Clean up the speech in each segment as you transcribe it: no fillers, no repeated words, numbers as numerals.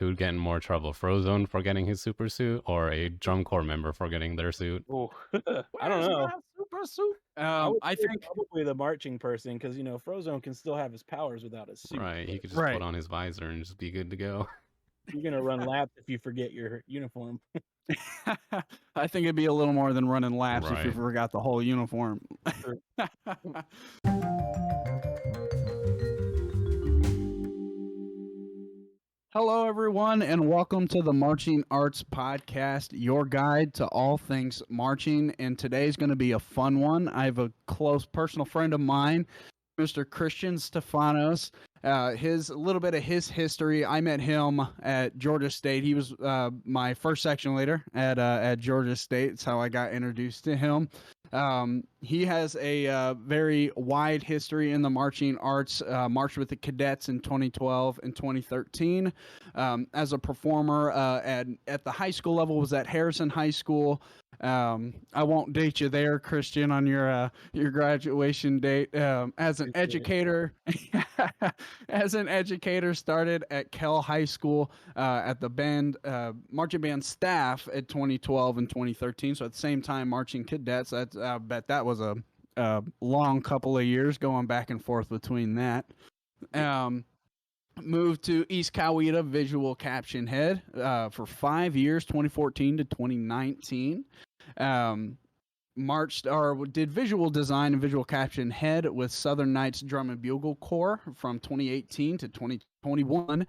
Who would get in more trouble? Frozone for getting his super suit, or a drum corps member for getting their suit? Oh, I Where's don't know. my super suit? I I say think probably the marching person, because Frozone can still have his powers without his suit. Right, he but could just Right. put on his visor and just be good to go. You're gonna run laps if you forget your uniform. I think it'd be a little more than running laps if you Right. forgot the whole uniform. Sure. Hello, everyone, and welcome to the Marching Arts Podcast, your guide to all things marching. And today's going to be a fun one. I have a close personal friend of mine, Mr. Christian Stephanos. A little bit of his history. I met him at Georgia State. He was my first section leader at Georgia State. That's how I got introduced to him. He has a very wide history in the marching arts. Marched with the cadets in 2012 and 2013. As a performer at the high school level, was at Harrison High School. I won't date you there, Christian, on your graduation date. As an educator, started at Kell High School at the band marching band staff at 2012 and 2013. So at the same time, marching cadets. I bet that was a long couple of years going back and forth between that. Moved to East Coweta visual caption head for 5 years, 2014 to 2019. Did visual design and visual caption head with Southern Knights Drum and Bugle Corps from 2018 to 2021.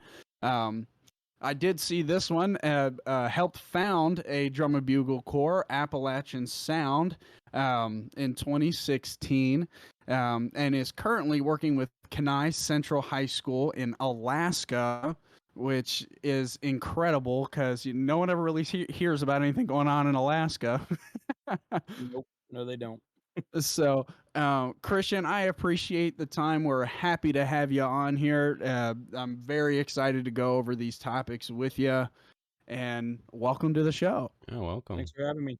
I did see this one. Helped found a drum and bugle corps, Appalachian Sound, in 2016, and is currently working with Kenai Central High School in Alaska, which is incredible because no one ever really hears about anything going on in Alaska. Nope. No, they don't. So, Christian, I appreciate the time. We're happy to have you on here. I'm very excited to go over these topics with you, and welcome to the show. Yeah, welcome. Thanks for having me.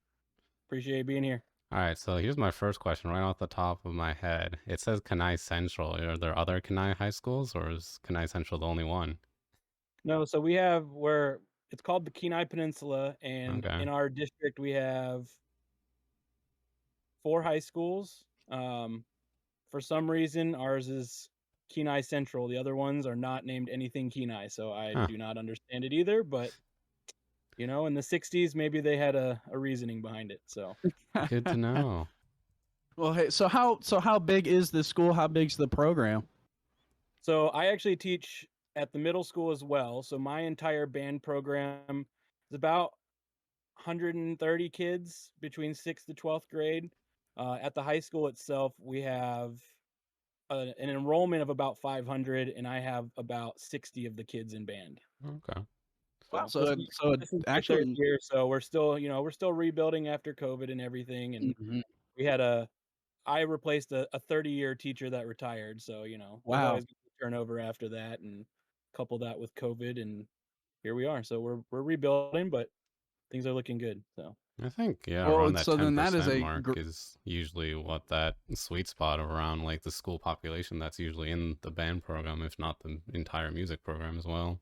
Appreciate being here. All right, so here's my first question right off the top of my head. It says Kenai Central. Are there other Kenai high schools, or is Kenai Central the only one? No, so it's called the Kenai Peninsula, and Okay. in our district we have 4 high schools. For some reason, ours is Kenai Central. The other ones are not named anything Kenai, so I do not understand it either. But in the 60s, maybe they had a reasoning behind it. So Good to know. Well, hey, so how big is this school? How big's the program? So I actually teach at the middle school as well. So my entire band program is about 130 kids between 6th to 12th grade. At the high school itself, we have an enrollment of about 500, and I have about 60 of the kids in band. Okay. Wow, So so this is actually, my 3rd year, so we're still rebuilding after COVID and everything. And we had I replaced a 30-year teacher that retired, so there's always turnover after that, and couple that with COVID, and here we are. So we're rebuilding, but things are looking good. So I think around that 10% then that is mark is usually what that sweet spot around like the school population that's usually in the band program, if not the entire music program as well.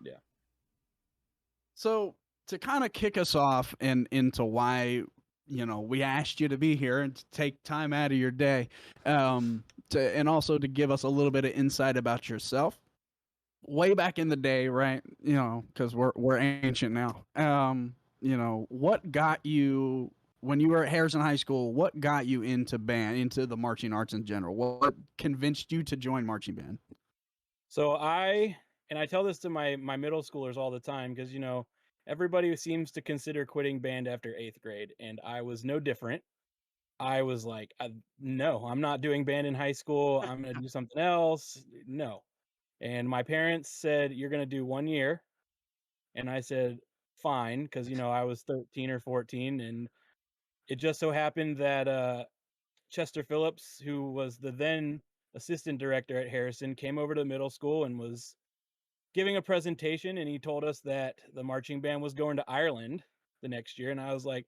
Yeah. So to kind of kick us off and into why we asked you to be here and to take time out of your day, and also to give us a little bit of insight about yourself. Way back in the day, right? Because we're ancient now. What got you when you were at Harrison High School? What got you into into the marching arts in general? What convinced you to join marching band? So I tell this to my middle schoolers all the time, because everybody seems to consider quitting band after 8th grade, and I was no different. I was like, no, I'm not doing band in high school. I'm going to do something else. No. And my parents said, you're going to do 1 year. And I said, fine, because I was 13 or 14, and it just so happened that Chester Phillips, who was the then assistant director at Harrison, came over to the middle school and was giving a presentation, and he told us that the marching band was going to Ireland the next year. And I was like,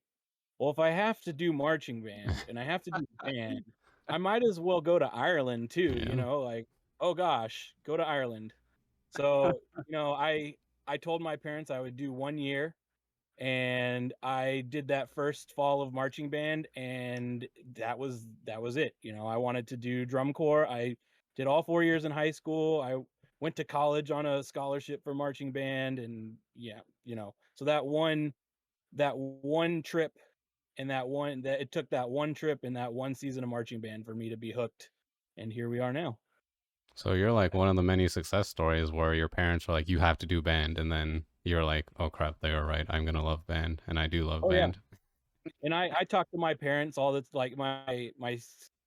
well, if I have to do marching band and I have to do band, I might as well go to Ireland too. Yeah. Oh gosh, go to Ireland. So I I told my parents I would do 1 year, and I did that first fall of marching band, and that was it. I wanted to do drum corps. I did all 4 years in high school. I went to college on a scholarship for marching band, and yeah, so that one trip and that it took that one trip and that one season of marching band for me to be hooked, and here we are now. So you're like one of the many success stories where your parents are like, you have to do band. And then you're like, oh crap, they were right. I'm going to love band. And I do love Oh yeah. band. And I talk to my parents all the like my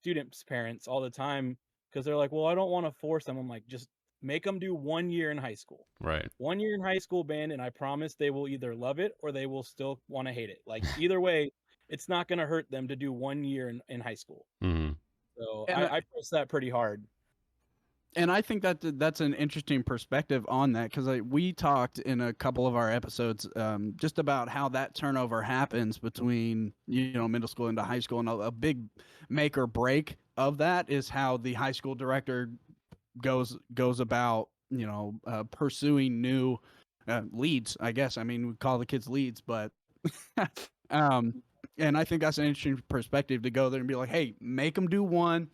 students' parents all the time because they're like, well, I don't want to force them. I'm like, just make them do 1 year in high school. Right. 1 year in high school band, and I promise they will either love it or they will still want to hate it. Like either way, it's not going to hurt them to do 1 year in high school. Hmm. So And I press that pretty hard. and I think that that's an interesting perspective on that because we talked in a couple of our episodes just about how that turnover happens between middle school into high school, and a big make or break of that is how the high school director goes about pursuing new leads. I guess I mean we call the kids leads, but um, and I think that's an interesting perspective to go there and be like, hey, make them do one.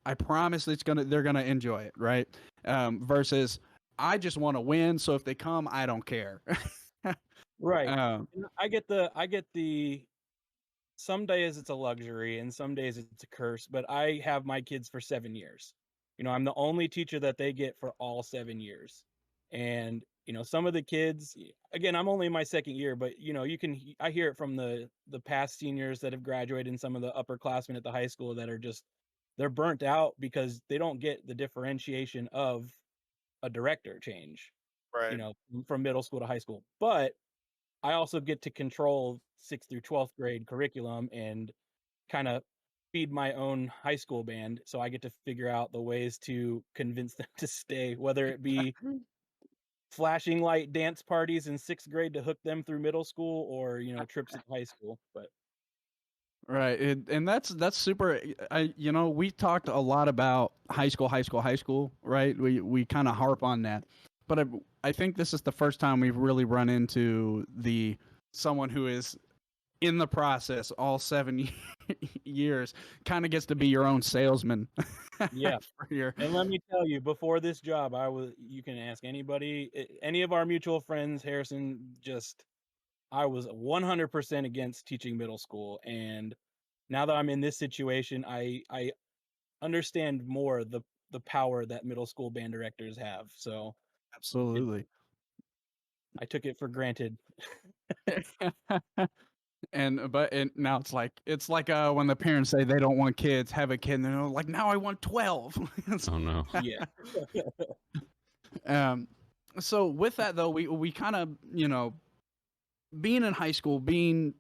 I promise they're gonna enjoy it, right? Versus I just want to win, so if they come, I don't care. Right. um, And I get the some days it's a luxury and some days it's a curse, but I have my kids for 7 years. I'm the only teacher that they get for all 7 years. And, some of the kids, again, I'm only in my second year, but I hear it from the past seniors that have graduated and some of the upperclassmen at the high school that are just they're burnt out because they don't get the differentiation of a director change, right. from middle school to high school. But I also get to control 6th through 12th grade curriculum and kind of feed my own high school band. So I get to figure out the ways to convince them to stay, whether it be flashing light dance parties in 6th grade to hook them through middle school or, trips at high school. But Right, and that's super. We talked a lot about high school, high school, right? We kind of harp on that, but I think this is the first time we've really run into the someone who is in the process all 7 years, kind of gets to be your own salesman. yeah. For your And let me tell you, before this job, you can ask anybody, any of our mutual friends, Harrison, I was 100% against teaching middle school. And now that I'm in this situation, I understand more the power that middle school band directors have. So absolutely. I took it for granted. And now it's like when the parents say they don't want kids, have a kid, and they're like, now I want 12. Oh no. Yeah. um, so with that though, we kind of being in high school, being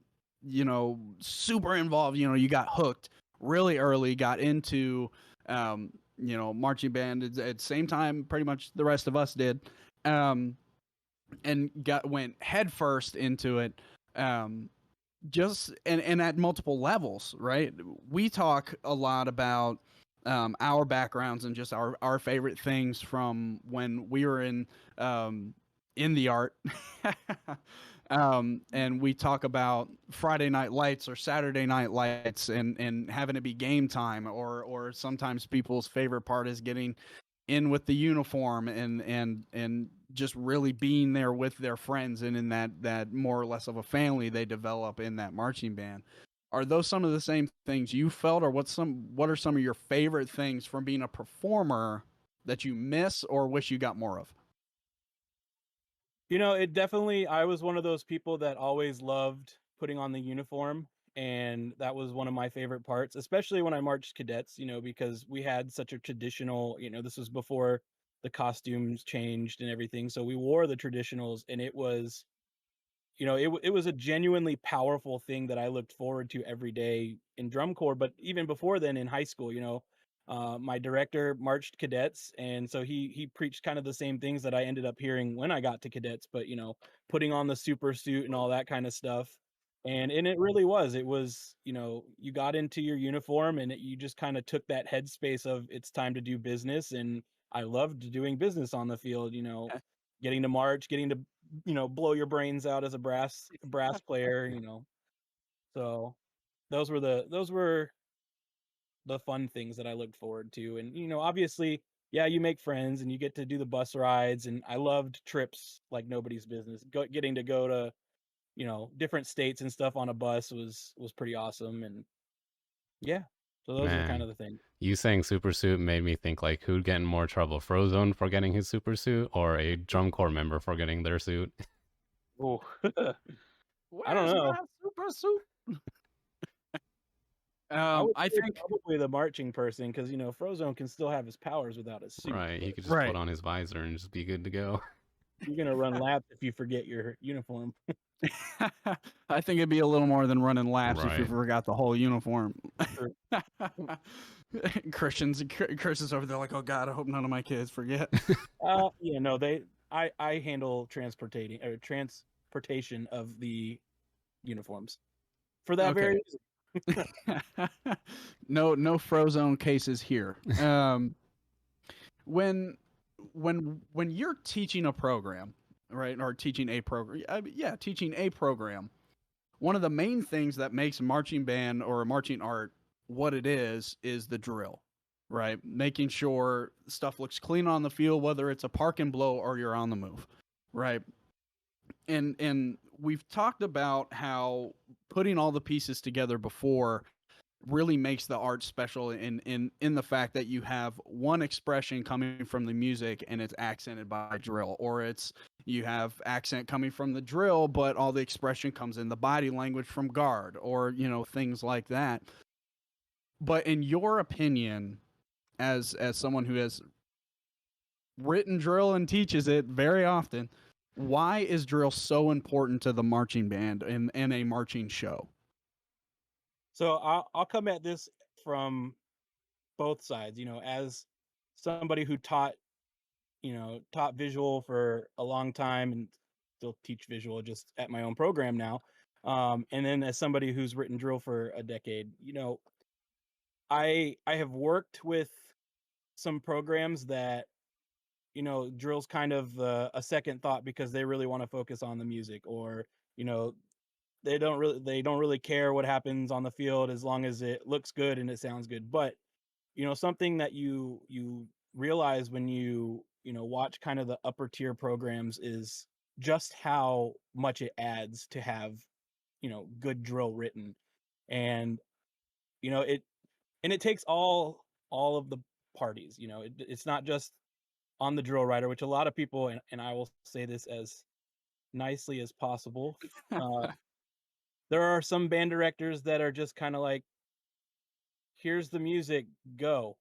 super involved, you got hooked really early, got into marching band at the same time pretty much the rest of us did, and went headfirst into it. Just and at multiple levels, right? We talk a lot about our backgrounds and just our favorite things from when we were in the art. And we talk about Friday night lights or Saturday night lights and having it be game time, or sometimes people's favorite part is getting in with the uniform and just really being there with their friends and in that more or less of a family they develop in that marching band. Are those some of the same things you felt, or what are some of your favorite things from being a performer that you miss or wish you got more of? It definitely, I was one of those people that always loved putting on the uniform. And that was one of my favorite parts, especially when I marched cadets, because we had such a traditional, this was before the costumes changed and everything. So we wore the traditionals, and it was, it was a genuinely powerful thing that I looked forward to every day in drum corps. But even before then in high school, my director marched cadets, and so he preached kind of the same things that I ended up hearing when I got to cadets. But putting on the super suit and all that kind of stuff, and it was you got into your uniform, and you just kind of took that headspace of it's time to do business. And I loved doing business on the field, getting to march, getting to blow your brains out as a brass player. So those were the fun things that I looked forward to. And obviously, yeah, you make friends and you get to do the bus rides, and I loved trips like nobody's business. Getting to go to different states and stuff on a bus was pretty awesome. And yeah, so those are kind Man, of the things. you saying super suit made me think like who'd get in more trouble, Frozone for getting his super suit or a drum corps member for getting their suit? Oh, I don't Where's know. my super suit? I would I say think probably the marching person, because Frozone can still have his powers without his suit, Right, he but could just put right. on his visor and just be good to go. you're gonna run laps if you forget your uniform. I think it'd be a little more than running laps if you Right. forgot the whole uniform. Sure. Chris is over there like, oh God, I hope none of my kids forget. Yeah, no, I handle transportation of the uniforms for that Okay. very reason. No Frozone cases here. When when you're teaching a program, right, or teaching a program, teaching a program, one of the main things that makes marching band or marching art what it is the drill, right? Making sure stuff looks clean on the field, whether it's a park and blow or you're on the move, right? And we've talked about how putting all the pieces together before really makes the art special in the fact that you have one expression coming from the music and it's accented by drill, or it's you have accent coming from the drill but all the expression comes in the body language from guard, or things like that. But in your opinion, as someone who has written drill and teaches it very often, why is drill so important to the marching band and a marching show? So I'll come at this from both sides. As somebody who taught visual for a long time and still teach visual just at my own program now. And then as somebody who's written drill for a decade, I have worked with some programs that drill's kind of a second thought because they really want to focus on the music, or you know they don't really care what happens on the field as long as it looks good and it sounds good. But something that you realize when you watch kind of the upper tier programs is just how much it adds to have good drill written. And it takes all of the parties. It's not just on the drill writer, which a lot of people, and I will say this as nicely as possible, uh, there are some band directors that are just kind of like, here's the music, go.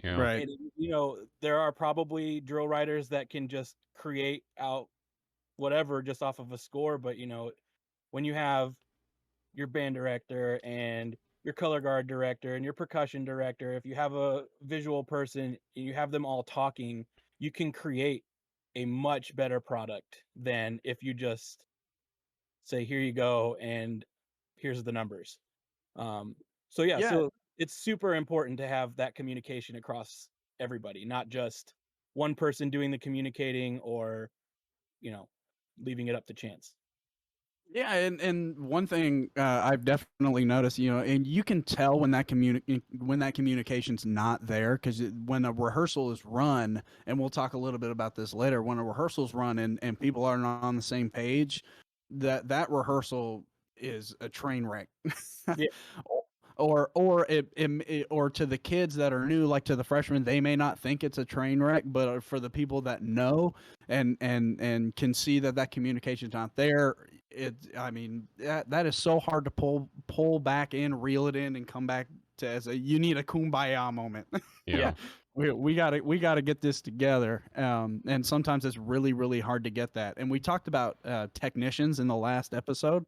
Yeah. Right. And there are probably drill writers that can just create out whatever just off of a score. But when you have your band director and your color guard director and your percussion director, if you have a visual person and you have them all talking, you can create a much better product than if you just say, here you go and here's the numbers. um so yeah, Yeah. so it's super important to have that communication across everybody, not just one person doing the communicating, or you know leaving it up to chance. Yeah, and one thing I've definitely noticed, and you can tell when when that communication's not there, because when a rehearsal is run, and we'll talk a little bit about this later, when a rehearsal's run and people are not on the same page, that rehearsal is a train wreck. Yeah. Or to the kids that are new, like to the freshmen, they may not think it's a train wreck, but for the people that know and can see that communication's not there, I mean, that is so hard to pull back in, reel it in, and come back to as a you need a kumbaya moment. Yeah. Yeah. We gotta get this together, and sometimes it's really really hard to get that. And we talked about technicians in the last episode,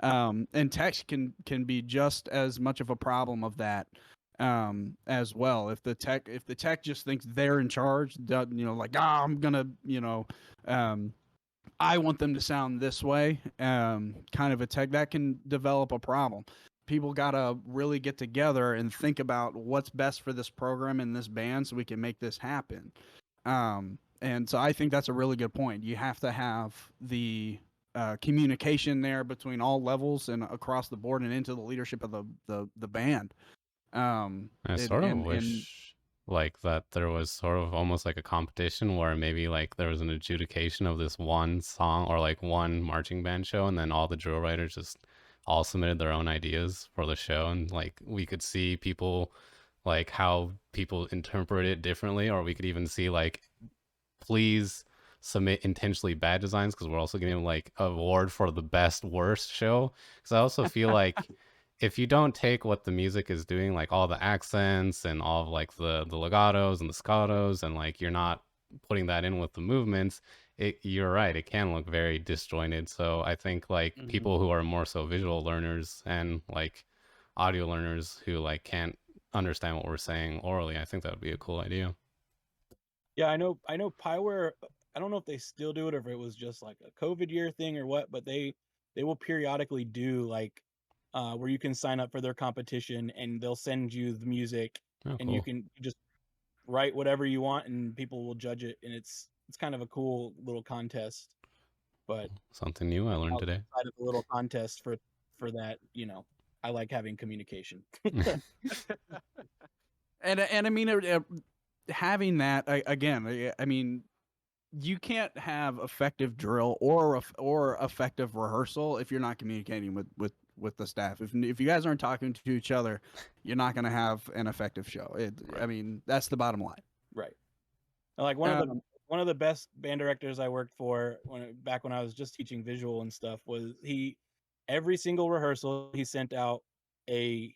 and techs can be just as much of a problem of that, as well. If the tech just thinks they're in charge, like, I'm gonna, um, I want them to sound this way, kind of a tech, that can develop a problem. People gotta really get together and think about what's best for this program and this band so we can make this happen. And so I think that's a really good point. You have to have the communication there between all levels and across the board and into the leadership of the band. I And, sort of and wish like that there was sort of almost like a competition where maybe like there was an adjudication of this one song or like one marching band show, and then all the drill writers just all submitted their own ideas for the show, and like we could see people like how people interpret it differently, or we could even see like please submit intentionally bad designs because we're also getting like an award for the best worst show. Because I also feel like if you don't take what the music is doing, like all the accents and all of like the legatos and the scottos, and like you're not putting that in with the movements, you're right, it can look very disjointed. So I think like Mhm. people who are more so visual learners and like audio learners who like can't understand what we're saying orally, I think that would be a cool idea. Yeah, I know Pyware. I don't know if they still do it or if it was just like a COVID year thing or what, but they will periodically do like where you can sign up for their competition and they'll send you the music Oh, and you cool. can just write whatever you want and people will judge it, and it's kind of a cool little contest. But Something new I learned today. outside of the little contest for that, I like having communication. and I mean, having that again, I mean, you can't have effective drill or effective rehearsal if you're not communicating with the staff. If you guys aren't talking to each other, you're not going to have an effective show. I Right. mean, that's the bottom line. Right. Like Um, one of the best band directors I worked for back when I was just teaching visual and stuff was every single rehearsal he sent out a,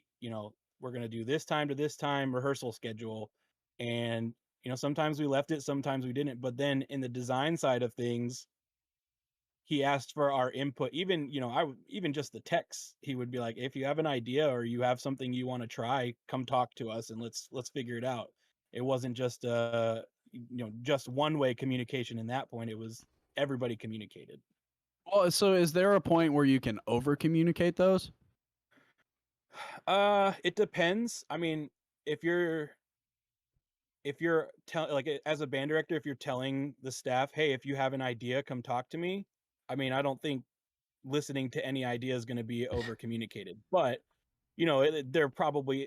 we're going to do this time to this time rehearsal schedule. And sometimes we left it, sometimes we didn't, but then in the design side of things, he asked for our input. Even even just the text, he would be like, if you have an idea or you have something you want to try, come talk to us and let's figure it out. It wasn't just just one way communication. In that point, it was everybody communicated. well, so is there a point where you can over communicate those? It depends. I mean, if you're like as a band director, if you're telling the staff, hey, if you have an idea, come talk to me, I mean, I don't think listening to any idea is going to be over communicated. But they're probably,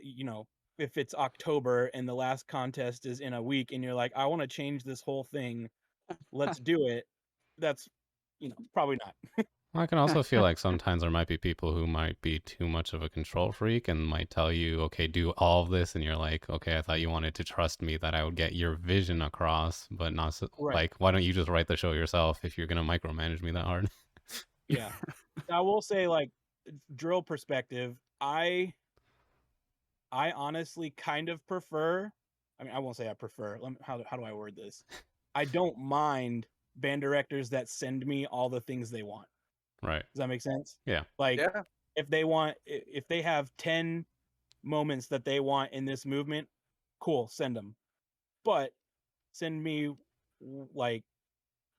if it's October and the last contest is in a week and you're like, I want to change this whole thing, let's do it. That's probably not. Well, I can also feel like sometimes there might be people who might be too much of a control freak and might tell you, okay, do all of this. And you're like, okay, I thought you wanted to trust me that I would get your vision across, but not so, Right. like, why don't you just write the show yourself if you're going to micromanage me that hard? Yeah. I will say, like, drill perspective, I honestly kind of prefer, I mean, I won't say I prefer. How do I word this? I don't mind band directors that send me all the things they want. Right. Does that make sense? Yeah. Like, Yeah. if they have 10 moments that they want in this movement, cool, send them. But send me, like,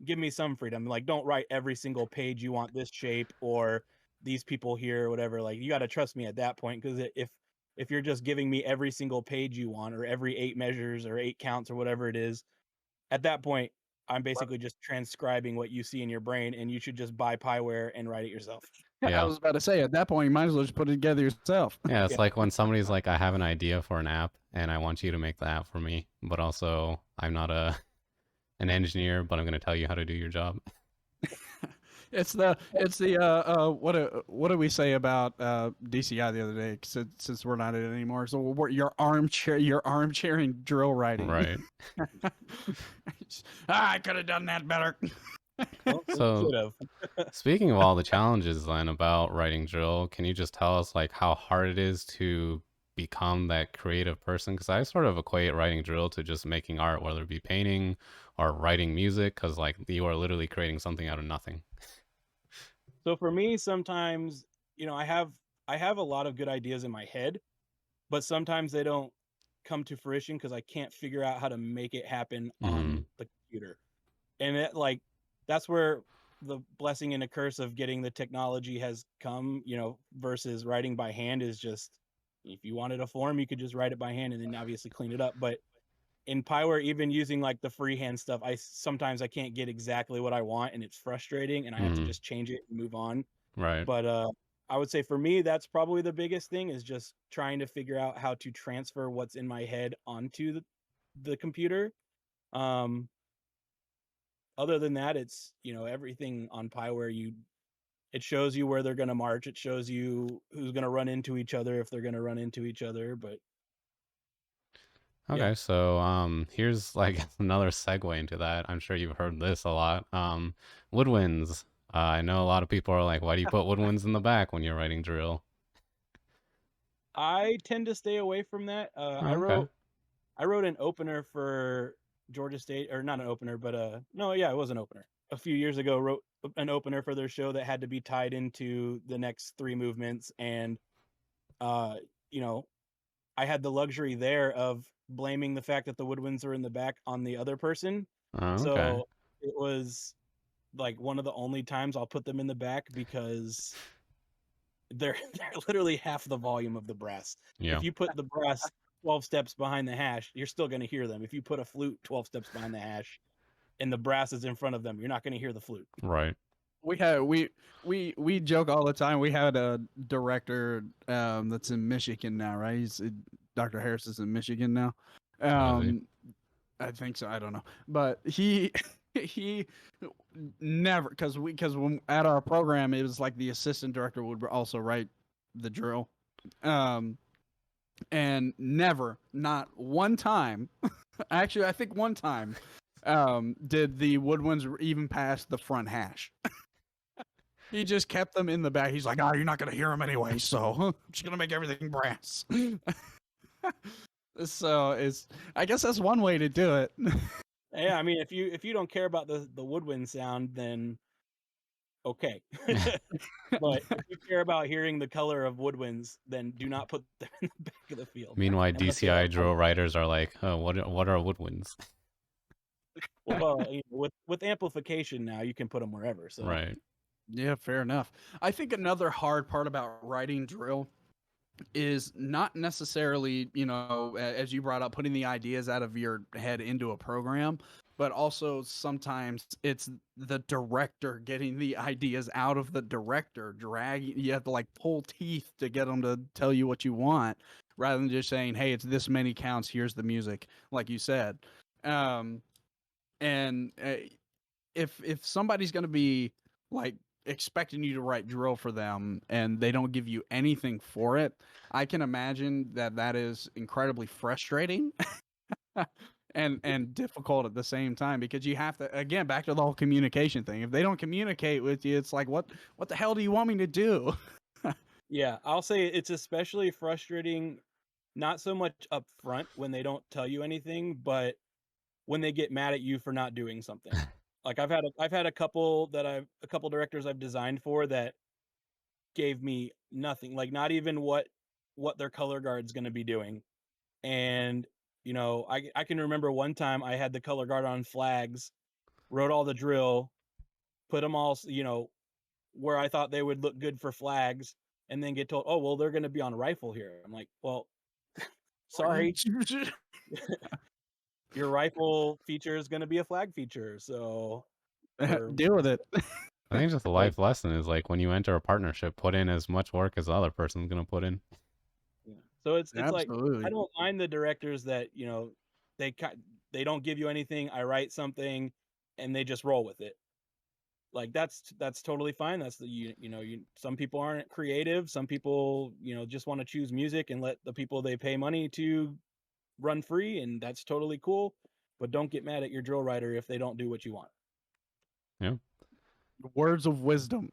give me some freedom. Like, don't write every single page you want this shape or these people here or whatever. Like, you got to trust me at that point, because if you're just giving me every single page you want or every 8 measures or 8 counts or whatever it is, at that point I'm basically just transcribing what you see in your brain, and you should just buy Pyware and write it yourself. I Yeah. was about to say, at that point, you might as well just put it together yourself. Yeah. It's Yeah. like when somebody's like, I have an idea for an app and I want you to make the app for me, but also I'm not an engineer, but I'm going to tell you how to do your job. It's the what did we say about DCI the other day? Since we're not in it anymore, so your armchairing drill writing. Right. I could have done that better. Well, So should have. speaking of all the challenges then about writing drill, can you just tell us like how hard it is to become that creative person? Because I sort of equate writing drill to just making art, whether it be painting or writing music, because like you are literally creating something out of nothing. So for me, sometimes, I have a lot of good ideas in my head, but sometimes they don't come to fruition because I can't figure out how to make it happen Mm-hmm. on the computer. And that's where the blessing and a curse of getting the technology has come, versus writing by hand is just, if you wanted a form, you could just write it by hand and then obviously clean it up. But in Pyware, even using like the freehand stuff, sometimes I can't get exactly what I want, and it's frustrating, and I have to just change it and move on. Right. But I would say for me, that's probably the biggest thing, is just trying to figure out how to transfer what's in my head onto the computer. Other than that, it's, everything on Pyware, it shows you where they're going to march. It shows you who's going to run into each other, if they're going to run into each other. But yeah, Okay, so here's like another segue into that. I'm sure you've heard this a lot. Woodwinds. I know a lot of people are like, why do you put woodwinds in the back when you're writing drill? I tend to stay away from that. Oh, okay. I wrote an opener for Georgia State, or not an opener, but no, yeah, it was an opener. A few years ago, wrote an opener for their show that had to be tied into the next three movements, and uh, you know, I had the luxury there of blaming the fact that the woodwinds were in the back on the other person. Oh, okay. So it was like one of the only times I'll put them in the back, because they're literally half the volume of the brass. Yeah. If you put the brass 12 steps behind the hash, you're still going to hear them. If you put a flute 12 steps behind the hash and the brass is in front of them, you're not going to hear the flute. Right. We joke all the time. We had a director that's in Michigan now, right? Dr. Harris is in Michigan now. Is he? I think so. I don't know, but he he never, because when at our program it was like the assistant director would also write the drill, and never, not one time, actually I think one time, did the woodwinds even pass the front hash. He just kept them in the back. He's like, "Oh, you're not gonna hear them anyway, so I'm just gonna make everything brass." So I guess that's one way to do it. Yeah, I mean, if you don't care about the woodwind sound, then okay. But if you care about hearing the color of woodwinds, then do not put them in the back of the field. Meanwhile, Unless they DCI are drill writers are like, oh, what are woodwinds? well, with amplification now, you can put them wherever. So Right. Yeah, fair enough. I think another hard part about writing drill is not necessarily, as you brought up, putting the ideas out of your head into a program, but also sometimes it's the director getting the ideas out of the director, you have to like pull teeth to get them to tell you what you want, rather than just saying, hey, it's this many counts, here's the music, like you said. And if somebody's going to be like expecting you to write drill for them and they don't give you anything for it, I can imagine that is incredibly frustrating and difficult at the same time, because you have to, again, back to the whole communication thing. If they don't communicate with you, it's like, what the hell do you want me to do? yeah, I'll say it's especially frustrating, not so much up front when they don't tell you anything, but when they get mad at you for not doing something. Like I've had a couple directors I've designed for that gave me nothing, like not even what their color guard's going to be doing. And I can remember one time I had the color guard on flags, wrote all the drill, put them all, where I thought they would look good for flags, and then get told, "Oh, well, they're going to be on rifle here." I'm like, "Well, sorry. Your rifle feature is going to be a flag feature." So, or Deal with it. I think just a like, life lesson is like when you enter a partnership, put in as much work as the other person's gonna put in. yeah. So it's like, I Absolutely. don't mind the directors that they they don't give you anything. I write something, and they just roll with it. Like that's totally fine. That's some people aren't creative. Some people just want to choose music and let the people they pay money to run free, and that's totally cool. But don't get mad at your drill writer if they don't do what you want. Yeah. Words of wisdom.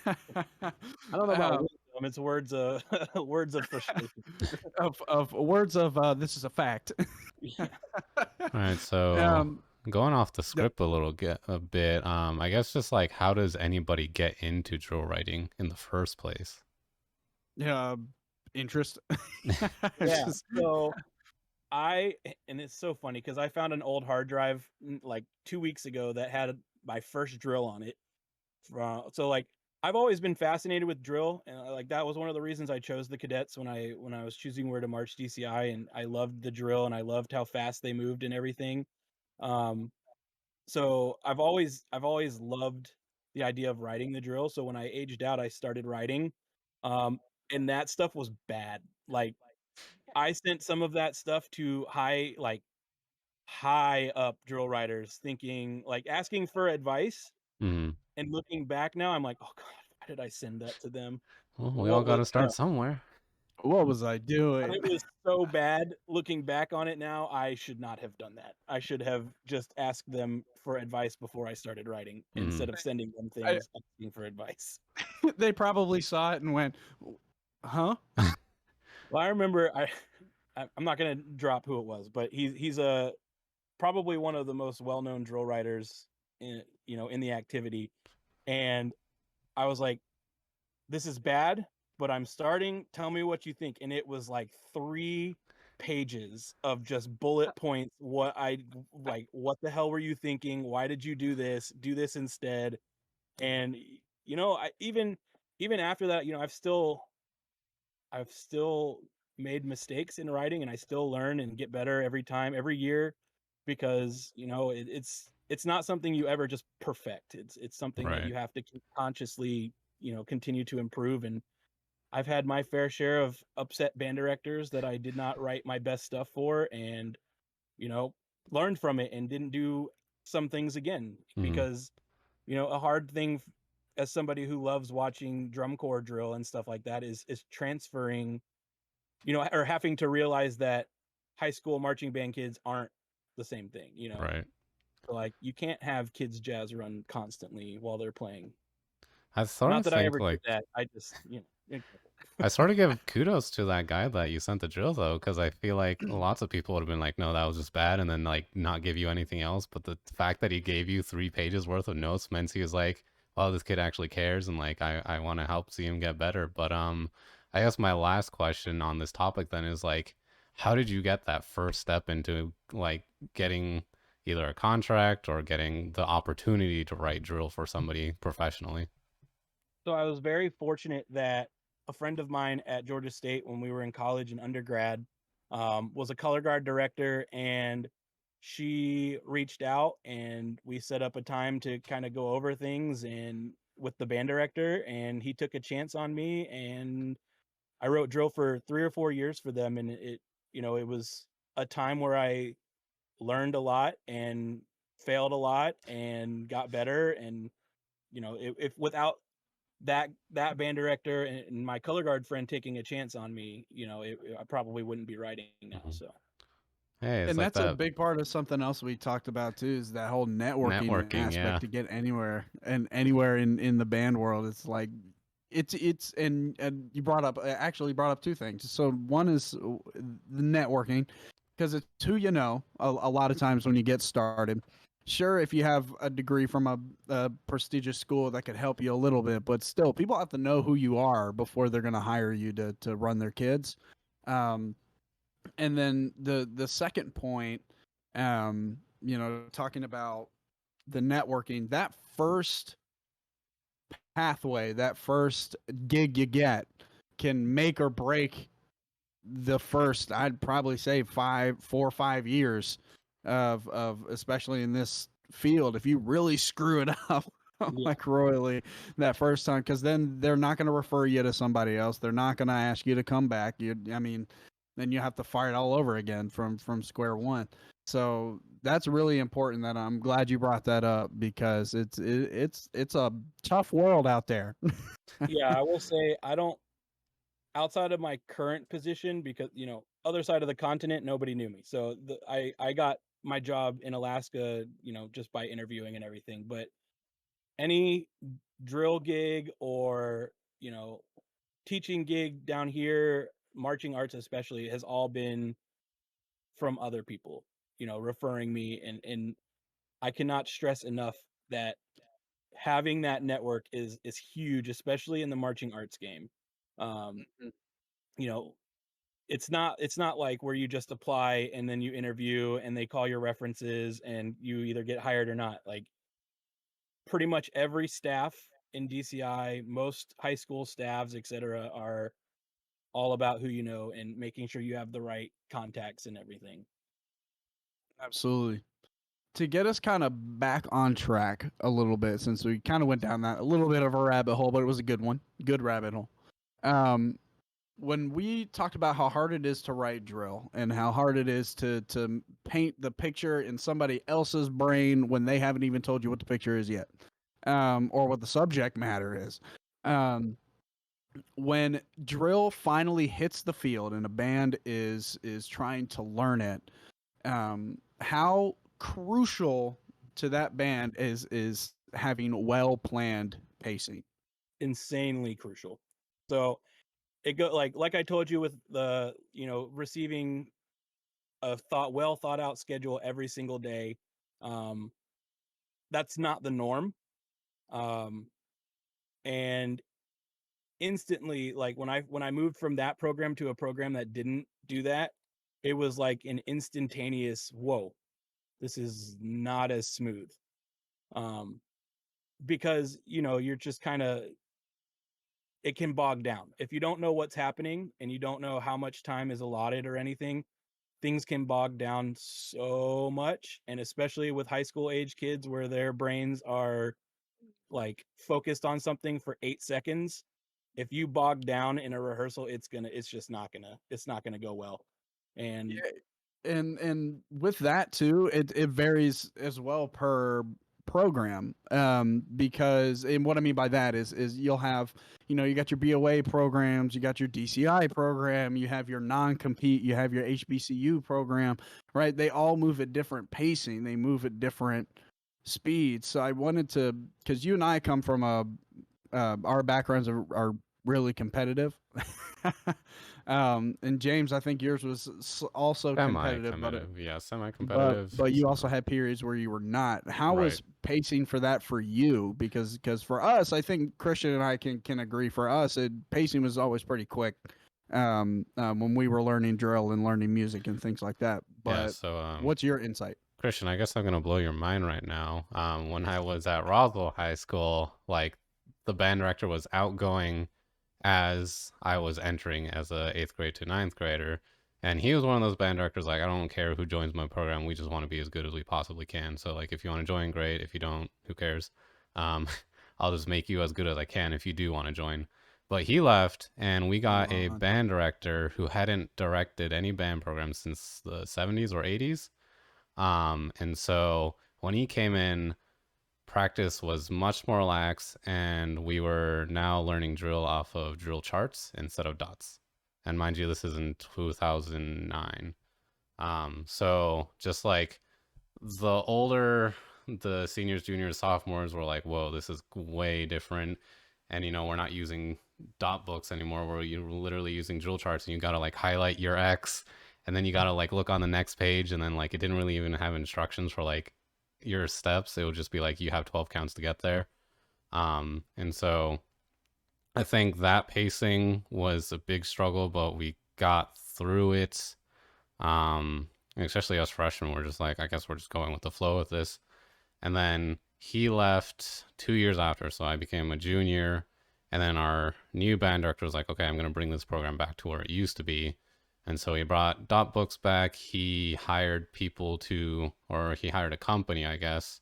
I don't know about wisdom. It's words of words of frustration. of words of this is a fact. Yeah. All right. So um, going off the script a bit, I guess just like how does anybody get into drill writing in the first place? yeah, interest. Yeah. So and it's so funny because I found an old hard drive like 2 weeks ago that had my first drill on it. So like I've always been fascinated with drill, and like that was one of the reasons I chose the cadets when I was choosing where to march DCI, and I loved the drill and I loved how fast they moved and everything. Um, so I've always loved the idea of writing the drill. So when I aged out, I started writing, um, and that stuff was bad. Like I sent some of that stuff to high up drill writers, thinking like asking for advice. Hmm. And looking back now, I'm like, oh god, why did I send that to them? Well, we all What got was to start somewhere. What was I But doing? it was so bad. Looking back on it now, I should not have done that. I should have just asked them for advice before I started writing Hmm. instead of sending them I, things asking for advice. they probably saw it and went, huh? Well, I remember I'm not gonna drop who it was, but he's a probably one of the most well-known drill writers in the activity. And I was like, this is bad, but I'm starting. Tell me what you think. And it was like 3 pages of just bullet points. What the hell were you thinking? Why did you do this? Do this instead. And I even after that, I've still made mistakes in writing, and I still learn and get better every time, every year, because it's not something you ever just perfect. It's something that Right. you have to consciously continue to improve. And I've had my fair share of upset band directors that I did not write my best stuff for, and you know learned from it and didn't do some things again, Hmm. because a hard thing as somebody who loves watching drum corps drill and stuff like that is transferring, or having to realize that high school marching band kids aren't the same thing. Right. So, like, you can't have kids jazz run constantly while they're playing. I sort Not of that I think ever did like that. I just, example. I sort of give kudos to that guy that you sent the drill though, because I feel like lots of people would have been like, "No, that was just bad," and then like not give you anything else. But the fact that he gave you 3 pages worth of notes meant he was like, "Well, this kid actually cares, and like I want to help see him get better." But I guess my last question on this topic then is like, how did you get that first step into like getting either a contract or getting the opportunity to write drill for somebody professionally? So I was very fortunate that a friend of mine at Georgia State, when we were in college and undergrad, was a color guard director, and she reached out and we set up a time to kind of go over things and with the band director, and he took a chance on me, and I wrote drill for 3 or 4 years for them, and it was a time where I learned a lot and failed a lot and got better. And if without that band director and my color guard friend taking a chance on me, I probably wouldn't be writing now. Mhm. So Hey, it's And like that's a that big part of something else we talked about too, is that whole networking networking, aspect yeah. to get anywhere and anywhere in the band world. It's like it's and you brought up actually brought up two things. So one is the networking, because it's who you know a lot of times when you get started. Sure, if you have a degree from a prestigious school, that could help you a little bit, but still, people have to know who you are before they're going to hire you to run their kids. Um, and then the second point, talking about the networking, that first pathway, that first gig you get can make or break the first, I'd probably say 4 or 5 years of especially in this field. If you really screw it up yeah, like royally that first time, because then they're not going to refer you to somebody else. They're not going to ask you to come back. I mean, then you have to fight all over again from square one. So that's really important. That I'm glad you brought that up, because it's a tough world out there. yeah, I will say I don't, outside of my current position, because other side of the continent, nobody knew me. So I got my job in Alaska, just by interviewing and everything. But any drill gig or teaching gig down here, marching arts especially, has all been from other people, referring me. And I cannot stress enough that having that network is huge, especially in the marching arts game. Um, you know, it's not like where you just apply and then you interview and they call your references and you either get hired or not. Like, pretty much every staff in DCI, most high school staffs, etc., are all about who you know and making sure you have the right contacts and everything. Absolutely. To get us kind of back on track a little bit, since we kind of went down that a little bit of a rabbit hole, but it was a good one, good rabbit hole. When we talked about how hard it is to write drill and how hard it is to paint the picture in somebody else's brain when they haven't even told you what the picture is yet, or what the subject matter is. When drill finally hits the field and a band is trying to learn it, how crucial to that band is having well planned pacing. Insanely crucial. So it go like I told you with the receiving a well thought out schedule every single day. Um, that's not the norm. And instantly, like when I moved from that program to a program that didn't do that, it was like an instantaneous whoa, this is not as smooth. Because you're just kind of, it can bog down if you don't know what's happening and you don't know how much time is allotted or anything. Things can bog down so much, and especially with high school age kids where their brains are like focused on something for 8 seconds. If you bog down in a rehearsal, it's not gonna go well. And Yeah, and with that too, it varies as well per program, because, and what I mean by that is you'll have, you got your BOA programs, you got your DCI program, you have your non-compete, you have your HBCU program, right? They all move at different pacing, they move at different speeds. So I wanted to, because you and I come from our backgrounds are really competitive. And James, I think yours was also competitive, Semi-competitive, yeah, but semi-competitive. but you also So had periods where you were not. How right. was pacing for that for you? Because for us, I think Christian and I can agree. For us, pacing was always pretty quick. When we were learning drill and learning music and things like that. Yeah, But so what's your insight? Christian, I guess I'm gonna blow your mind right now. When I was at Roswell High School, like the band director was outgoing as I was entering as a 8th grade to 9th grader. And he was one of those band directors, like, I don't care who joins my program. We just want to be as good as we possibly can. So, like, if you want to join, great. If you don't, who cares? Um, I'll just make you as good as I can if you do want to join. But he left, and we got a Come band director who hadn't directed any band programs since the 70s or 80s. And so when he came in, practice was much more lax, and we were now learning drill off of drill charts instead of dots. And mind you, this is in 2009. So just like the older the seniors, juniors, sophomores were like, whoa, this is way different. And we're not using dot books anymore, where you're literally using drill charts and you gotta like highlight your X, and then you gotta like look on the next page, and then like it didn't really even have instructions for like your steps. It would just be like you have 12 counts to get there. And so I think that pacing was a big struggle, but we got through it. And especially us freshmen, we're just like, I guess we're just going with the flow with this. And then he left 2 years after, so I became a junior. And then our new band director was like, okay, I'm going to bring this program back to where it used to be. And so he brought dot books back. He hired people to, or he hired a company, I guess,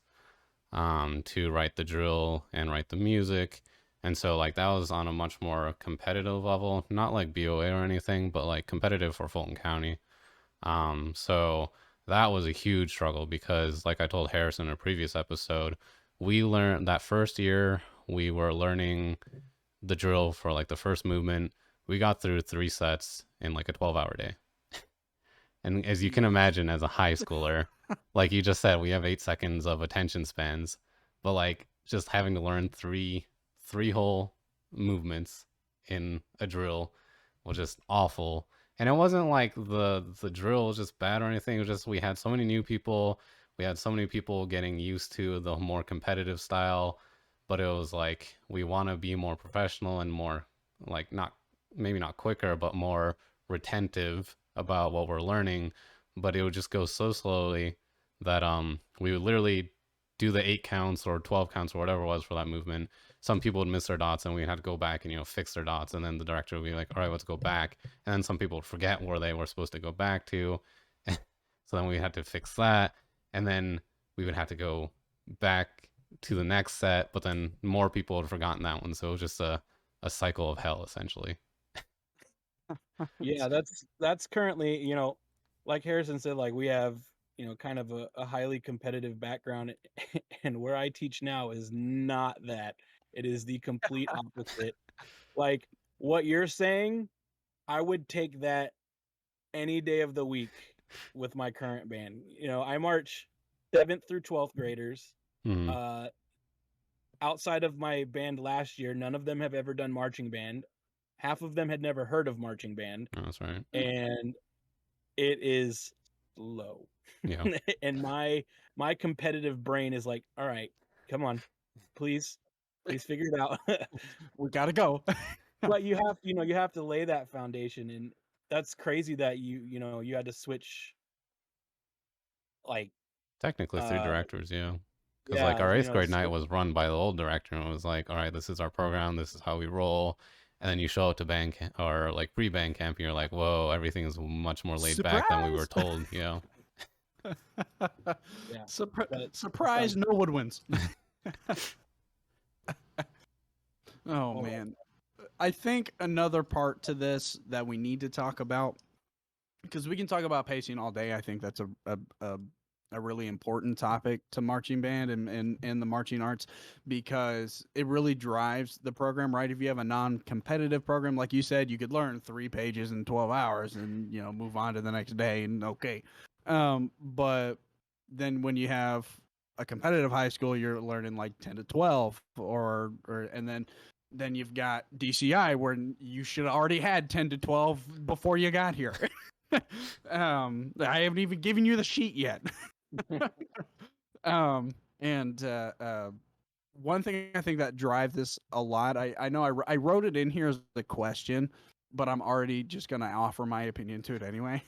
to write the drill and write the music. And so, like, that was on a much more competitive level, not like BOA or anything, but like competitive for Fulton County. So that was a huge struggle because, like I told Harrison in a previous episode, we learned that first year we were learning the drill for like the first movement. We got through 3 sets in like a 12-hour day. And as you can imagine, as a high schooler, like you just said, we have 8 seconds of attention spans, but like just having to learn three whole movements in a drill was just awful. And it wasn't like the drill was just bad or anything. It was just we had so many new people. We had so many people getting used to the more competitive style, but it was like we want to be more professional and more like not maybe not quicker, but more retentive about what we're learning. But it would just go so slowly that we would literally do the 8 counts or 12 counts or whatever it was for that movement, some people would miss their dots and we had to go back and, fix their dots. And then the director would be like, all right, let's go back. And then some people would forget where they were supposed to go back to. So then we had to fix that. And then we would have to go back to the next set, but then more people had forgotten that one. So it was just a cycle of hell, essentially. Yeah, that's currently, like Harrison said, like we have, kind of a highly competitive background, and where I teach now is not that. It is the complete opposite. Like what you're saying, I would take that any day of the week with my current band. I march 7th through 12th graders. Mm-hmm. Outside of my band last year, none of them have ever done marching band. Half of them had never heard of marching band, Oh, that's right. and it is low. Yeah. And my competitive brain is like, all right, come on, please figure it out. We gotta go. But you have to lay that foundation, and that's crazy that you had to switch, like, Technically, 3 uh directors, yeah. Because like yeah, our 8th grade night switch. was run by the old director, and it was like, all right, this is our program, this is how we roll. And then you show up to band camp or like pre-band camp, and you're like, whoa, everything is much more laid back than we were Surprise! told. Yeah, that Surprise! sounds No woodwinds. Oh horrible. man, I think another part to this that we need to talk about, because we can talk about pacing all day. I think that's a really important topic to marching band and the marching arts, because it really drives the program, right? If you have a non-competitive program, like you said, you could learn 3 pages in 12 hours and move on to the next day and okay. But then when you have a competitive high school, you're learning like 10 to 12 or and then you've got DCI where you should have already had 10 to 12 before you got here. I haven't even given you the sheet yet. And one thing I think that drives this a lot, I know I wrote it in here as a question, but I'm already just going to offer my opinion to it anyway,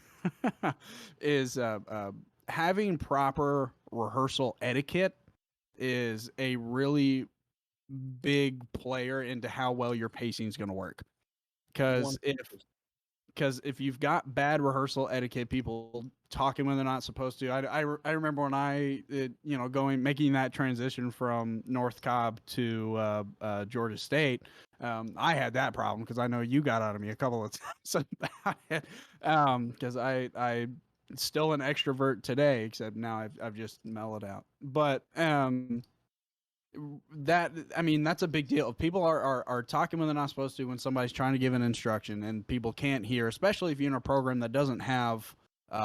is having proper rehearsal etiquette is a really big player into how well your pacing is going to work. Because 100%. if you've got bad rehearsal etiquette, people talking when they're not supposed to. I remember when making that transition from North Cobb to Georgia State. I had that problem because I know you got out of me a couple of times about it. Because I still an extrovert today, except now I've just mellowed out. But that's a big deal. If people are talking when they're not supposed to, when somebody's trying to give an instruction and people can't hear, especially if you're in a program that doesn't have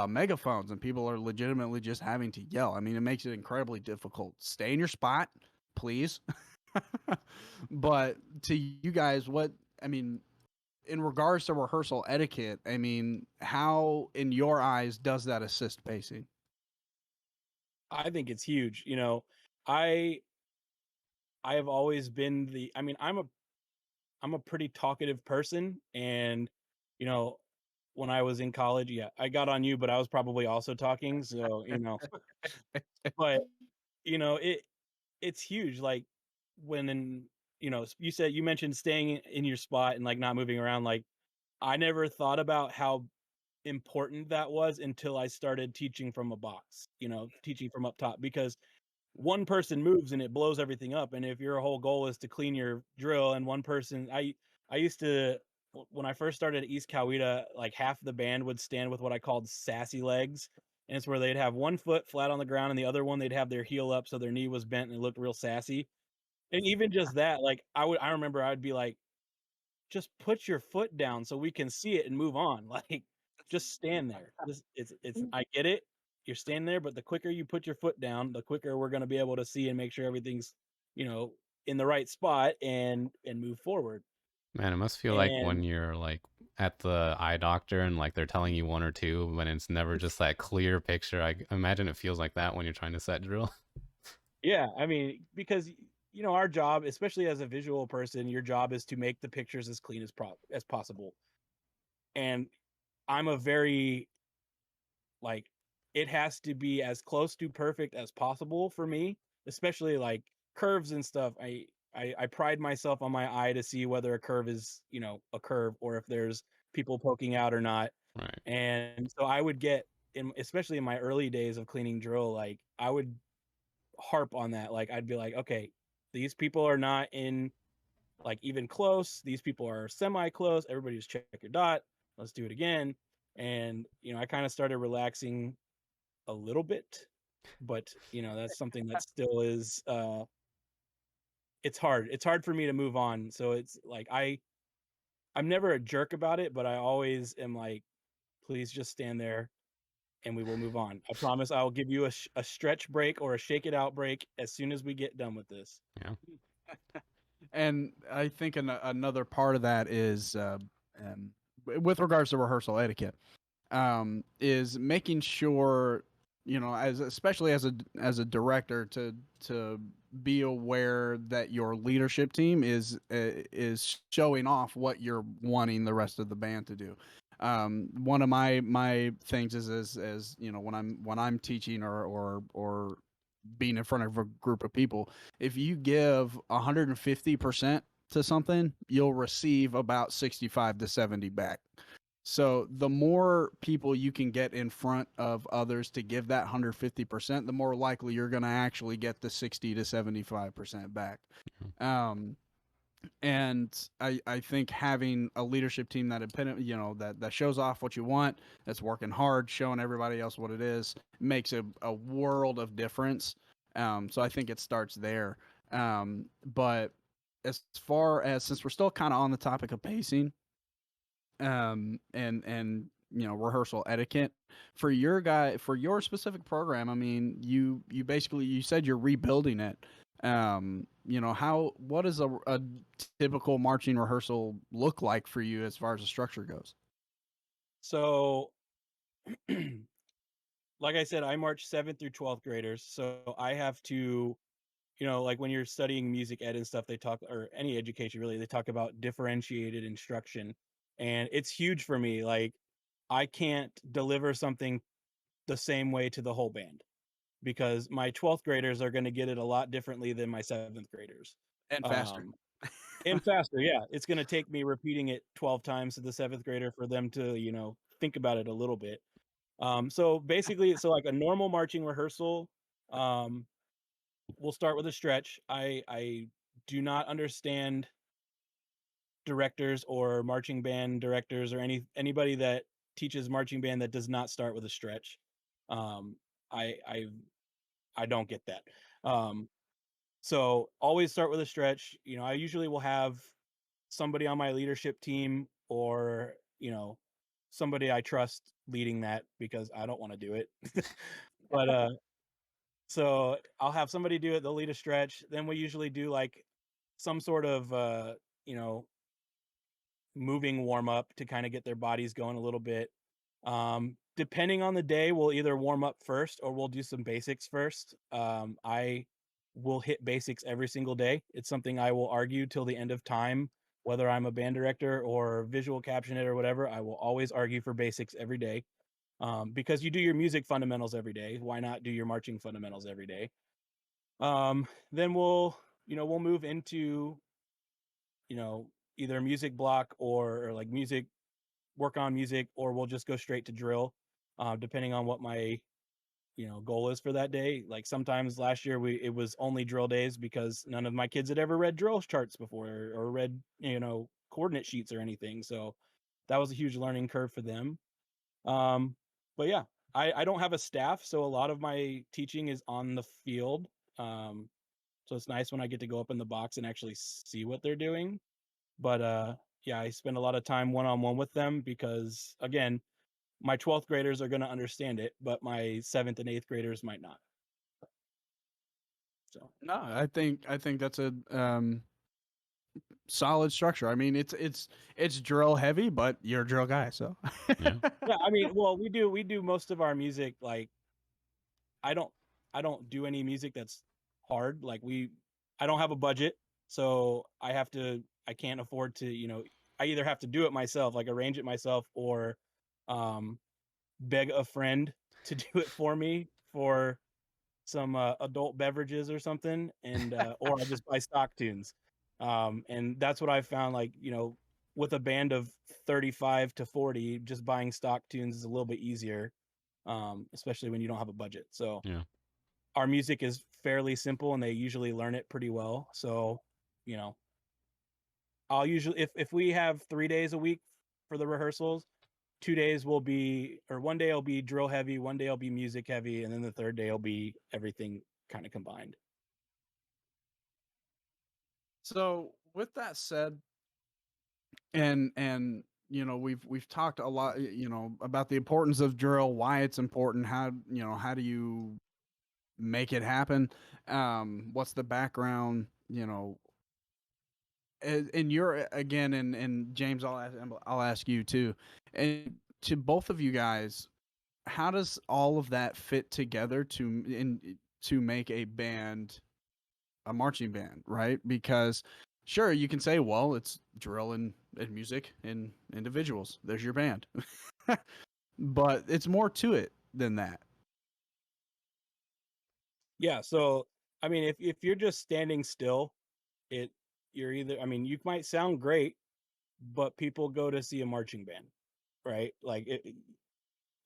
megaphones and people are legitimately just having to yell. I mean, it makes it incredibly difficult. Stay in your spot, please. But to you guys, in regards to rehearsal etiquette, how in your eyes does that assist pacing? I think it's huge. I I have always been I'm a pretty talkative person, and you know, when I was in college, yeah, I got on you, but I was probably also talking, so, but, it's huge, like, when in you mentioned staying in your spot and, like, not moving around, like, I never thought about how important that was until I started teaching from a box, teaching from up top, because one person moves and it blows everything up. And if your whole goal is to clean your drill and one person, I used to, when I first started at East Coweta, like half the band would stand with what I called sassy legs. And it's where they'd have one foot flat on the ground and the other one they'd have their heel up so their knee was bent and it looked real sassy. And even just that, like I remember I'd be like, just put your foot down so we can see it and move on. Like, just stand there. It's I get it. You're standing there, but the quicker you put your foot down, the quicker we're gonna be able to see and make sure everything's, you know, in the right spot and move forward. Man, it must feel like And when you're like at the eye doctor and like they're telling you one or two, when it's never just that clear picture. I imagine it feels like that when you're trying to set drill. yeah, I mean, because our job, especially as a visual person, your job is to make the pictures as clean as possible. And I'm a very like it has to be as close to perfect as possible for me. especially like curves and stuff. I pride myself on my eye to see whether a curve is, a curve or if there's people poking out or not. Right. And so I would get especially in my early days of cleaning drill, like I would harp on that. Like I'd be like, okay, these people are not in like even close. These people are semi close. Everybody just check your dot. Let's do it again. And I kind of started relaxing a little bit, but that's something that still is it's hard. It's hard for me to move on. So it's like I'm never a jerk about it, but I always am like, please just stand there and we will move on. I promise I'll give you a stretch break or a shake it out break as soon as we get done with this. Yeah. And I think another part of that is with regards to rehearsal etiquette, is making sure, as especially as a director, to be aware that your leadership team is showing off what you're wanting the rest of the band to do. One of my things is as when I'm teaching or being in front of a group of people, if you give 150% to something, you'll receive about 65 to 70 back. So the more people you can get in front of others to give that 150%, the more likely you're going to actually get the 60 to 75% back. Um, and I think having a leadership team that that shows off what you want, that's working hard, showing everybody else what it is, makes a world of difference. So I think it starts there. But as far as, since we're still kind of on the topic of pacing, and rehearsal etiquette for your specific program, I mean, you basically, you said you're rebuilding it. What does a typical marching rehearsal look like for you as far as the structure goes? So like I said, I march 7th through 12th graders. So I have to, like when you're studying music ed and stuff, they talk, or any education really, they talk about differentiated instruction. And it's huge for me. Like I can't deliver something the same way to the whole band because my 12th graders are going to get it a lot differently than my 7th graders. And faster. Um, and faster, yeah. It's going to take me repeating it 12 times to the 7th grader for them to, think about it a little bit. So basically, so like a normal marching rehearsal, um, we'll start with a stretch. I do not understand directors or marching band directors or anybody that teaches marching band that does not start with a stretch. Um, I I I don't get that. Um, so always start with a stretch. I usually will have somebody on my leadership team or somebody I trust leading that because I don't want to do it. But so I'll have somebody do it, they'll lead a stretch. Then we usually do like some sort of you know, moving warm up to kind of get their bodies going a little bit. Depending on the day, we'll either warm up first or we'll do some basics first. I will hit basics every single day. It's something I will argue till the end of time, whether I'm a band director or visual caption it or whatever. I will always argue for basics every day. Because you do your music fundamentals every day. Why not do your marching fundamentals every day? Then we'll move into, either music block or like music, work on music, or we'll just go straight to drill, depending on what my, goal is for that day. Like sometimes last year it was only drill days because none of my kids had ever read drill charts before or read, coordinate sheets or anything. So that was a huge learning curve for them. Um, but yeah, I don't have a staff, so a lot of my teaching is on the field. Um, so it's nice when I get to go up in the box and actually see what they're doing. But yeah, I spend a lot of time one on one with them because again, my 12th graders are going to understand it, but my 7th and 8th graders might not. So No, I think that's a solid structure. I mean, it's drill heavy, but you're a drill guy, so Yeah. yeah, I mean, well, we do most of our music like I don't I don't do any music that's hard. Like I don't have a budget, so I can't afford to, I either have to do it myself, like arrange it myself, or um beg a friend to do it for me for some adult beverages or something, and or I just buy stock tunes. And that's what I found. Like, with a band of 35 to 40, just buying stock tunes is a little bit easier, especially when you don't have a budget. So Yeah. our music is fairly simple, and they usually learn it pretty well. So, you know, I'll usually, if we have 3 days a week for the rehearsals, 2 days will be, or one day will be drill heavy, one day will be music heavy, and then the third day will be everything kind of combined. So with that said, and we've talked a lot, about the importance of drill, why it's important, how do you make it happen, what's the background, and you're again, and James, I'll ask you too, and to both of you guys, how does all of that fit together to make a band, a marching band, right? Because sure, you can say, well, it's drill and music and individuals. There's your band. But it's more to it than that. Yeah, so I mean, if you're just standing still, it you're either, I mean, you might sound great, but people go to see a marching band, right? Like,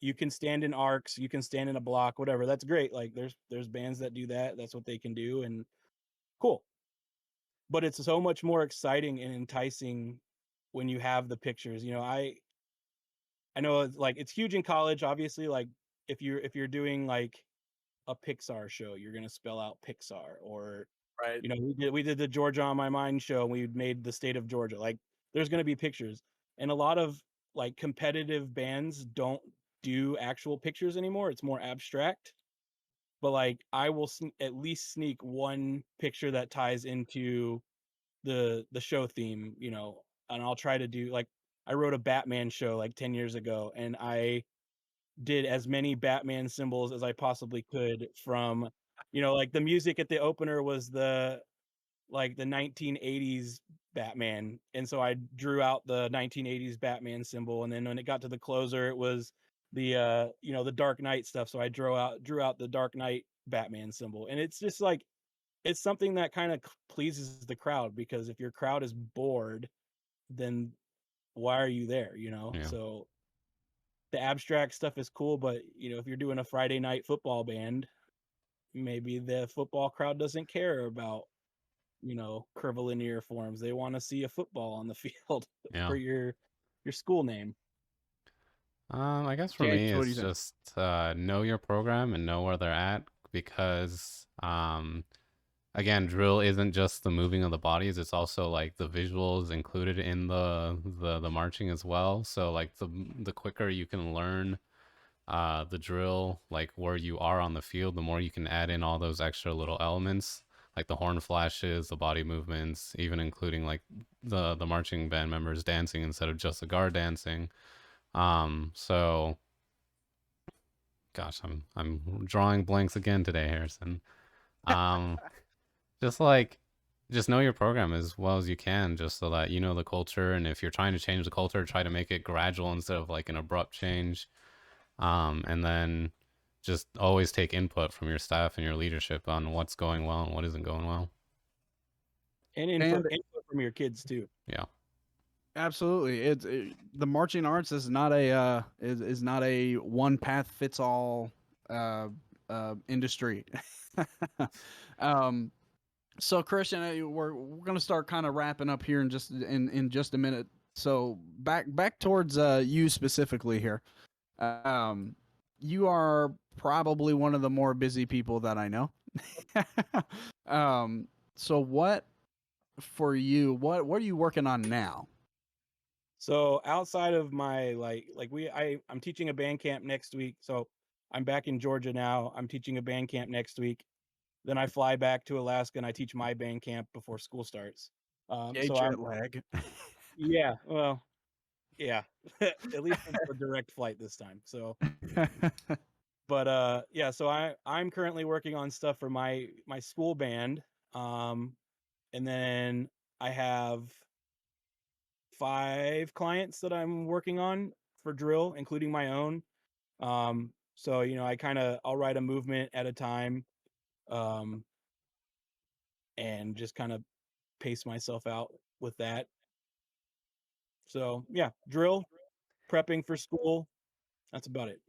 you can stand in arcs, you can stand in a block, whatever. That's great. Like, there's bands that do that. That's what they can do, and cool. But it's so much more exciting and enticing when you have the pictures. I know it's like it's huge in college, obviously. Like, if you're doing like a Pixar show, you're gonna spell out Pixar. Or, Right. we did the Georgia on My Mind show, and we made the state of Georgia. Like, there's gonna be pictures, and a lot of like competitive bands don't do actual pictures anymore. It's more abstract. But like, I will at least sneak one picture that ties into the show theme, and I'll try to do like, I wrote a Batman show like 10 years ago, and I did as many Batman symbols as I possibly could from, like, the music at the opener was the 1980s Batman, and so I drew out the 1980s Batman symbol, and then when it got to the closer, it was the Dark Knight stuff, so I drew out the Dark Knight Batman symbol. And it's just like, it's something that kind of pleases the crowd, because if your crowd is bored, then why are you there, Yeah. So the abstract stuff is cool, but if you're doing a Friday night football band, maybe the football crowd doesn't care about curvilinear forms. They want to see a football on the field Yeah. for your school name. I guess for James, me, what do you it's think? just know your program and know where they're at, because again, drill isn't just the moving of the bodies; it's also like the visuals included in the marching as well. So like the quicker you can learn the drill, like where you are on the field, the more you can add in all those extra little elements, like the horn flashes, the body movements, even including like the marching band members dancing instead of just the guard dancing. So gosh, I'm drawing blanks again today, Harrison. Um, just like just know your program as well as you can, just so that you know the culture. And if you're trying to change the culture, try to make it gradual instead of like an abrupt change. And then just always take input from your staff and your leadership on what's going well and what isn't going well. And And input from your kids too. Yeah. absolutely, the marching arts is not a one path fits all industry. um, so Christian, we're gonna start kind of wrapping up here in just a minute. So back towards you specifically here. Um, you are probably one of the more busy people that I know. um, so what for you? What are you working on now? So outside of my I'm teaching a band camp next week. So I'm back in Georgia now. I'm teaching a band camp next week. Then I fly back to Alaska, and I teach my band camp before school starts. Yay, So I'm jet lag. Yeah, well, yeah. At least it's a direct flight this time. So, but yeah, so I'm currently working on stuff for my school band. Um and then I have 5 clients that I'm working on for drill, including my own. So, I'll write a movement at a time. and just kind of pace myself out with that. So yeah, drill, prepping for school. That's about it.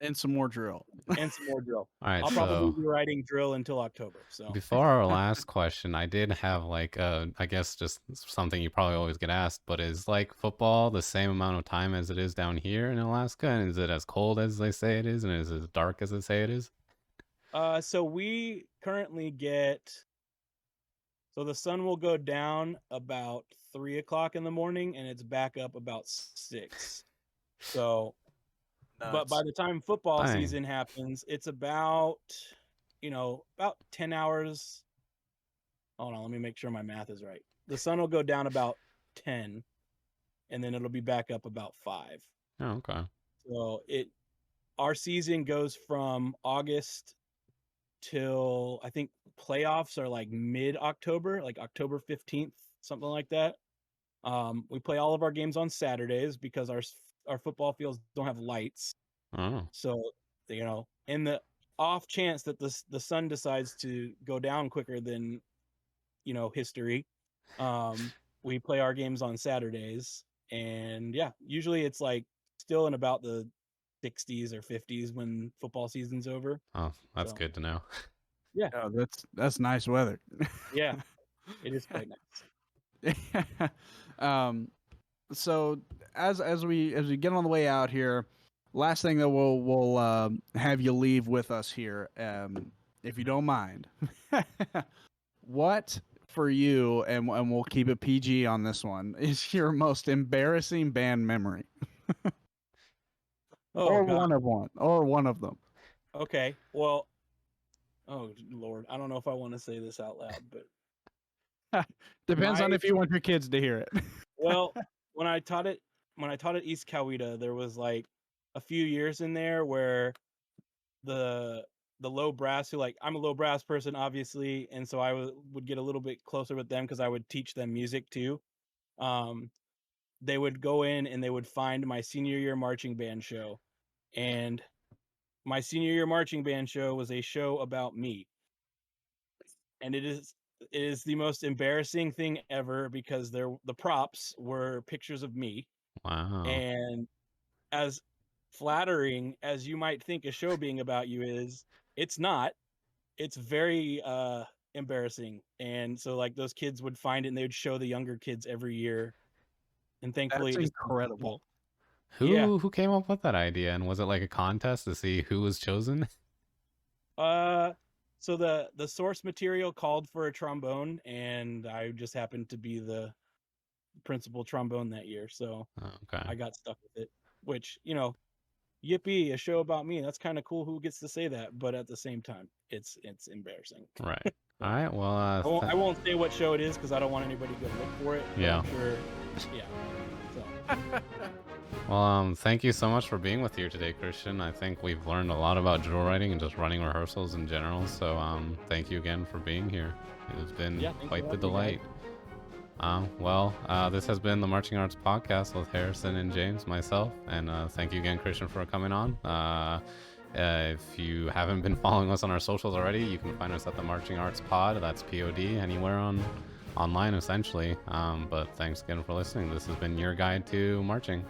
And some more drill. And some more drill. All right, I'll probably so be writing drill until October. So before our last question, I did have like I guess just something you probably always get asked, but is like football the same amount of time as it is down here in Alaska? And is it as cold as they say it is? And is it as dark as they say it is? so we currently so the sun will go down about 3 o'clock in the morning and it's back up about 6. So but by the time football Dang. season happens, it's about 10 hours. Hold on, let me make sure my math is right. The sun will go down about 10 and then it'll be back up about 5. Oh, okay. So our season goes from August till I think playoffs are like mid-October, like October 15th, something like that. We play all of our games on Saturdays because our football fields don't have lights. Oh. So, in the off chance that the sun decides to go down quicker than, history, we play our games on Saturdays. And yeah, usually it's like still in about the 60s or 50s when football season's over. Oh, that's So, good to know. Yeah. Oh, that's nice weather. Yeah, it is quite nice. So as we get on the way out here, last thing that we'll have you leave with us here, if you don't mind. What for you, and we'll keep it PG on this one, is your most embarrassing band memory? Oh, God. one of them. Okay. Well, oh Lord, I don't know if I want to say this out loud, but Depends on if you want your kids to hear it. well, when I taught at East Coweta, there was like a few years in there where the low brass, who, like, I'm a low brass person obviously, and so I would get a little bit closer with them because I would teach them music too. They would go in and they would find my senior year marching band show, and my senior year marching band show was a show about me, and it is the most embarrassing thing ever because the props were pictures of me. Wow. And as flattering as you might think a show being about you is, it's not. It's very embarrassing. And so like those kids would find it and they would show the younger kids every year. And thankfully That's it just incredible. Yeah. Who came up with that idea? And was it like a contest to see who was chosen? So the source material called for a trombone, and I just happened to be the principal trombone that year. So Oh, okay. I got stuck with it, which, yippee, a show about me. That's kind of cool. Who gets to say that? But at the same time, it's embarrassing. Right. All right. Well, I won't say what show it is because I don't want anybody to go look for it. Yeah. I'm sure. Yeah. So. Well, thank you so much for being with you today, Christian. I think we've learned a lot about drill writing and just running rehearsals in general. So, thank you again for being here. It's been quite the delight. This has been the Marching Arts Podcast with Harrison and James, myself, and thank you again, Christian, for coming on. If you haven't been following us on our socials already, you can find us at the Marching Arts Pod. That's POD, anywhere online, essentially. But thanks again for listening. This has been your guide to marching.